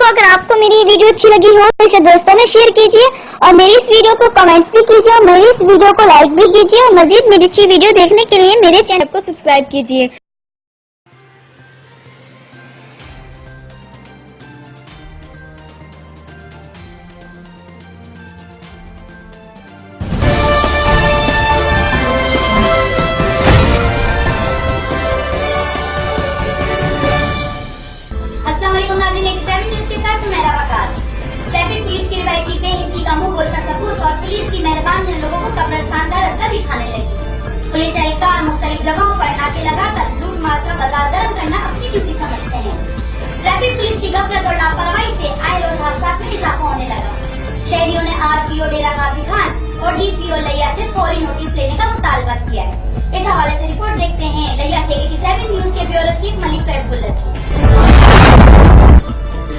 अगर आपको मेरी वीडियो अच्छी लगी हो तो इसे दोस्तों में शेयर कीजिए और मेरी इस वीडियो को कमेंट्स भी कीजिए और मेरी इस वीडियो को लाइक भी कीजिए और मजीद मेरी अच्छी वीडियो देखने के लिए मेरे चैनल को सब्सक्राइब कीजिए। ट्रैफिक पुलिस की रिवायती बेहिसी का मुंह बोलता सबूत और पुलिस की मेहरबानी ने लोगों को कब्रिस्तान का रास्ता दिखाने लगी। पुलिस एहलकार मुख्तलिफ जगहों पर नाके लगाकर लूट मार का बाजार गर्म करना अपनी ड्यूटी समझते हैं। ट्रैफिक पुलिस की गफलत और लापरवाही से आए रोज हादसात में इजाफा होने लगा। शहरियों ने आरपीओ डेरा गाजी खान और डीपीओ लिया से फौरी नोटिस लेने का मुतालबा किया है। इस हवाले से रिपोर्ट देखते हैं लिया से 87 न्यूज के ब्यूरो चीफ मलिक फैजुल्लाह की।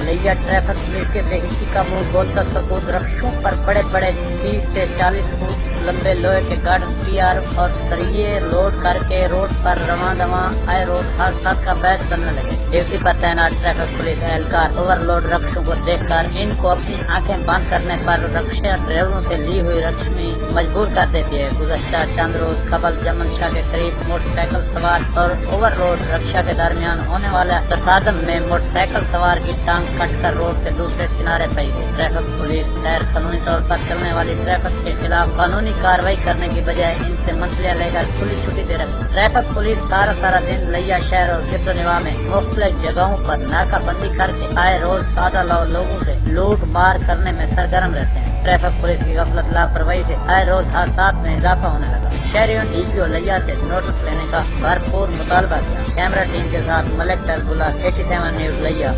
लिया ट्रैफिक पुलिस के बेहिसी का मुंह बोलता सबूत रक्षों पर बड़े बड़े 30 से 40 फुट लंबे लोहे के गार्ड पीआर और सरिये लोड करके रोड पर रवां दवा आए रोड हादसा का बहस करने लगे। ड्यूटी पर तैनात ट्रैफिक पुलिस एहलकार ओवरलोड रक्षों को देखकर इनको अपनी आंखें बंद करने पर रक्षा ड्राइवरों से ली हुई रकमी मजबूर कर देती है। गुज़श्ता चंद रोज कबल जमन शाह के करीब मोटरसाइकिल सवार और ओवरलोड रक्षा के दरमियान होने वाले तसादम में मोटरसाइकिल सवार की टांग कटकर रोड के दूसरे किनारे पड़ी। ट्रैफिक पुलिस गैर कानूनी तौर पर चलने वाली ट्रैफिक के खिलाफ कानूनी कार्रवाई करने की बजाय इनसे मंजिलें लेकर खुली छुट्टी दे रही। ट्रैफिक पुलिस सारा दिन लिया शहर और गिरदोनवा में मुख्तलिफ जगहों पर नाकाबंदी करके आए रोज सादा लोगों से लूट मार करने में सरगर्म रहते हैं। ट्रैफिक पुलिस की गफलत लापरवाही से आए रोज हादसात में इजाफा होने लगा। शहरियों ने डीपीओ लिया से नोटिस लेने का भरपूर मुतालबा किया। कैमरा टीम के साथ मलिक फैजुल्लाह 87 न्यूज लिया।